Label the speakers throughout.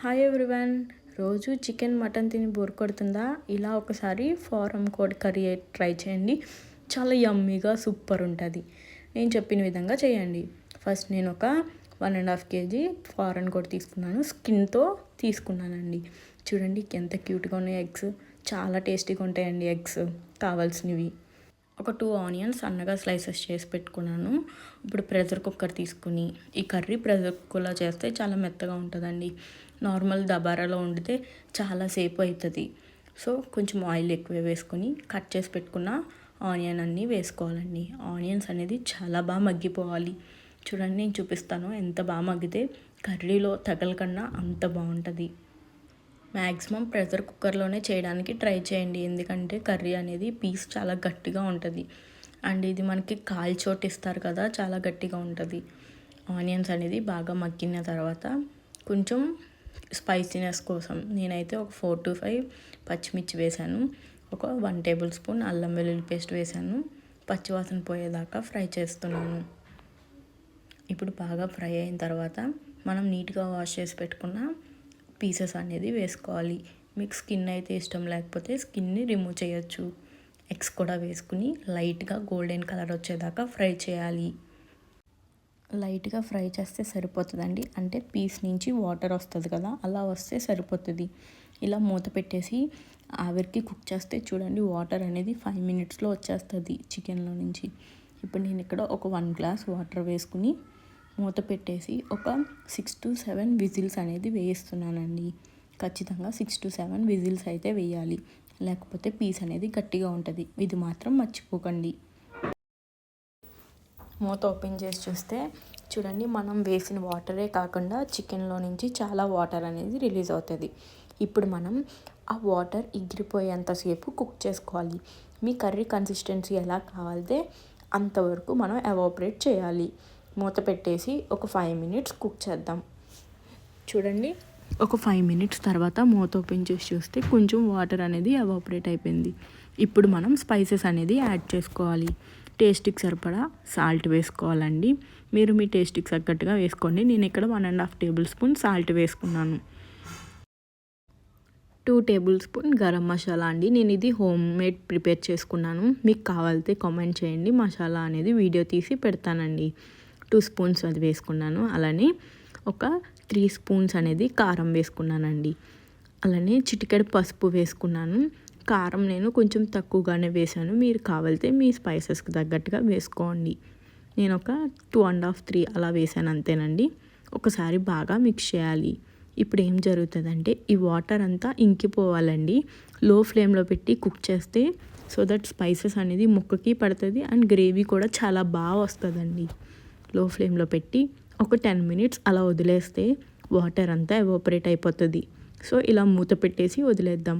Speaker 1: Hi everyone. రోజు chicken mutton తిని bore కొడుతుందా? ఇలా ఒకసారి ఫారం కోడి కర్రీ ట్రై చేయండి. చాలా యమ్మీగా సూపర్ ఉంటుంది. నేను చెప్పిన విధంగా చేయండి. ఫస్ట్ నేను ఒక 1.5 kg ఫారెన్ కోడి తీసుకున్నాను. స్కిన్తో తీసుకున్నానండి. చూడండి ఎంత క్యూట్గా ఉన్నాయి ఎగ్స్. చాలా టేస్టీగా ఉంటాయండి ఎగ్స్. కావాల్సినవి ఒక 2 ఆనియన్స్ సన్నగా స్లైసెస్ చేసి పెట్టుకున్నాను. ఇప్పుడు ప్రెషర్ కుక్కర్ తీసుకుని ఈ కర్రీ ప్రెషర్ కుక్కర్లో చేస్తే చాలా మెత్తగా ఉంటుందండి. నార్మల్ దబారాలో వండితే చాలాసేపు అవుతుంది. సో కొంచెం ఆయిల్ ఎక్కువ వేసుకొని కట్ చేసి పెట్టుకున్న ఆనియన్ అన్నీ వేసుకోవాలండి. ఆనియన్స్ అనేది చాలా బాగా మగ్గిపోవాలి. చూడండి నేను చూపిస్తాను ఎంత బాగా మగ్గితే కర్రీలో తగలకన్నా అంత బాగుంటుంది. మ్యాక్సిమం ప్రెషర్ కుక్కర్లోనే చేయడానికి ట్రై చేయండి. ఎందుకంటే కర్రీ అనేది పీస్ చాలా గట్టిగా ఉంటుంది. అండ్ ఇది మనకి కాల్చోటు ఇస్తారు కదా, చాలా గట్టిగా ఉంటుంది. ఆనియన్స్ అనేది బాగా మగ్గిన తర్వాత కొంచెం స్పైసీనెస్ కోసం నేనైతే ఒక 4 to 5 పచ్చిమిర్చి వేసాను. ఒక 1 tablespoon అల్లం వెల్లుల్లి పేస్ట్ వేసాను. పచ్చివాసన పోయేదాకా ఫ్రై చేస్తున్నాను. ఇప్పుడు బాగా ఫ్రై అయిన తర్వాత మనం నీట్గా వాష్ చేసి పెట్టుకున్న పీసెస్ అనేది వేసుకోవాలి. మీకు స్కిన్ అయితే ఇష్టం లేకపోతే స్కిన్ని రిమూవ్ చేయొచ్చు. ఎగ్స్ కూడా వేసుకుని లైట్గా గోల్డెన్ కలర్ వచ్చేదాకా ఫ్రై చేయాలి. లైట్గా ఫ్రై చేస్తే సరిపోతుందండి. అంటే పీస్ నుంచి వాటర్ వస్తుంది కదా, అలా వస్తే సరిపోతుంది. ఇలా మూత పెట్టేసి ఆవిరికి కుక్ చేస్తే చూడండి వాటర్ అనేది 5 minutesలో వచ్చేస్తుంది చికెన్లో నుంచి. ఇప్పుడు నేను ఇక్కడ ఒక 1 glass వాటర్ వేసుకుని మూత పెట్టేసి ఒక 6 to 7 విజిల్స్ అనేది వేయిస్తున్నానండి. ఖచ్చితంగా 6 to 7 విజిల్స్ అయితే వేయాలి, లేకపోతే పీస్ అనేది గట్టిగా ఉంటుంది. ఇది మాత్రం మర్చిపోకండి. మూత ఓపెన్ చేసి చూస్తే చూడండి మనం వేసిన వాటరే కాకుండా చికెన్లో నుంచి చాలా వాటర్ అనేది రిలీజ్ అవుతుంది. ఇప్పుడు మనం ఆ వాటర్ ఎగిరిపోయేంతసేపు కుక్ చేసుకోవాలి. మీ కర్రీ కన్సిస్టెన్సీ ఎలా కావాలితే అంతవరకు మనం ఎవాపరేట్ చేయాలి. మూత పెట్టేసి ఒక 5 minutes కుక్ చేద్దాం. చూడండి ఒక 5 minutes తర్వాత మూత ఓపెన్ చేసి చూస్తే కొంచెం వాటర్ అనేది ఎవాపరేట్ అయిపోయింది. ఇప్పుడు మనం స్పైసెస్ అనేది యాడ్ చేసుకోవాలి. టేస్ట్కి సరిపడా సాల్ట్ వేసుకోవాలండి. మీరు మీ టేస్ట్కి తగ్గట్టుగా వేసుకోండి. నేను ఇక్కడ 1.5 tablespoon సాల్ట్ వేసుకున్నాను. 2 tablespoon గరం మసాలా అండి. నేను ఇది హోమ్ మేడ్ ప్రిపేర్ చేసుకున్నాను. మీకు కావాలితే కామెంట్ చేయండి. మసాలా అనేది వీడియో తీసి పెడతానండి. 2 spoons అది వేసుకున్నాను. అలానే ఒక 3 spoons అనేది కారం వేసుకున్నానండి. అలానే చిటికెడు పసుపు వేసుకున్నాను. కారం నేను కొంచెం తక్కువగానే వేసాను. మీరు కావాలితే మీ స్పైసెస్కి తగ్గట్టుగా వేసుకోండి. నేను ఒక 2.5, 3 అలా వేసాను అంతేనండి. ఒకసారి బాగా మిక్స్ చేయాలి. ఇప్పుడు ఏం జరుగుతుందంటే ఈ వాటర్ అంతా ఇంకిపోవాలండి. లో ఫ్లేమ్లో పెట్టి కుక్ చేస్తే సో దట్ స్పైసెస్ అనేది ముక్కకి పడుతుంది అండ్ గ్రేవీ కూడా చాలా బాగా వస్తుందండి. లో ఫ్లేమ్లో పెట్టి ఒక 10 minutes అలా వదిలేస్తే వాటర్ అంతా ఎవాపరేట్ అయిపోతుంది. సో ఇలా మూత పెట్టేసి వదిలేద్దాం.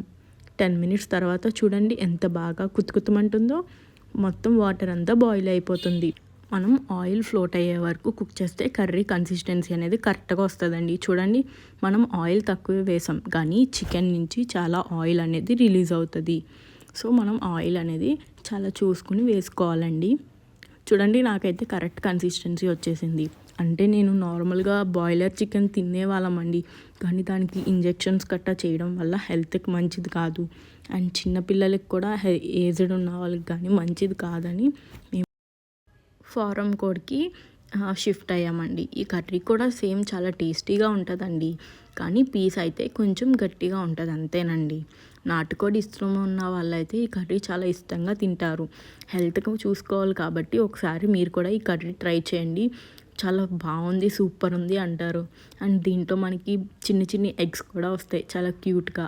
Speaker 1: 10 minutes తర్వాత చూడండి ఎంత బాగా కుతుకుతమంటుందో. మొత్తం వాటర్ అంతా బాయిల్ అయిపోతుంది. మనం ఆయిల్ ఫ్లోట్ అయ్యే వరకు కుక్ చేస్తే కర్రీ కన్సిస్టెన్సీ అనేది కరెక్ట్గా వస్తుందండి. చూడండి మనం ఆయిల్ తక్కువే వేసాం కానీ చికెన్ నుంచి చాలా ఆయిల్ అనేది రిలీజ్ అవుతుంది. సో మనం ఆయిల్ అనేది చాలా చూసుకుని వేసుకోవాలండి. చూడండి నాకైతే కరెక్ట్ కన్సిస్టెన్సీ వచ్చేసింది. అంటే నేను నార్మల్గా బాయిలర్ చికెన్ తినేవాళ్ళమండి, కానీ దానికి ఇంజెక్షన్స్ గట్టా చేయడం వల్ల హెల్త్కి మంచిది కాదు. అండ్ చిన్నపిల్లలకి కూడా ఏజ్డ్ ఉన్న వాళ్ళకి కానీ మంచిది కాదని మేము ఫారం కోడికి షిఫ్ట్ అయ్యామండి. ఈ కర్రీ కూడా సేమ్ చాలా టేస్టీగా ఉంటుందండి, కానీ పీస్ అయితే కొంచెం గట్టిగా ఉంటుంది అంతేనండి. నాటుకోడి ఇష్టం ఉన్న వాళ్ళైతే ఈ కర్రీ చాలా ఇష్టంగా తింటారు. హెల్త్కి చూసుకోవాలి కాబట్టి ఒకసారి మీరు కూడా ఈ కర్రీ ట్రై చేయండి. చాలా బాగుంది, సూపర్ ఉంది అంటారు. అండ్ దీంట్లో మనకి చిన్ని చిన్ని ఎగ్స్ కూడా వస్తాయి చాలా క్యూట్గా.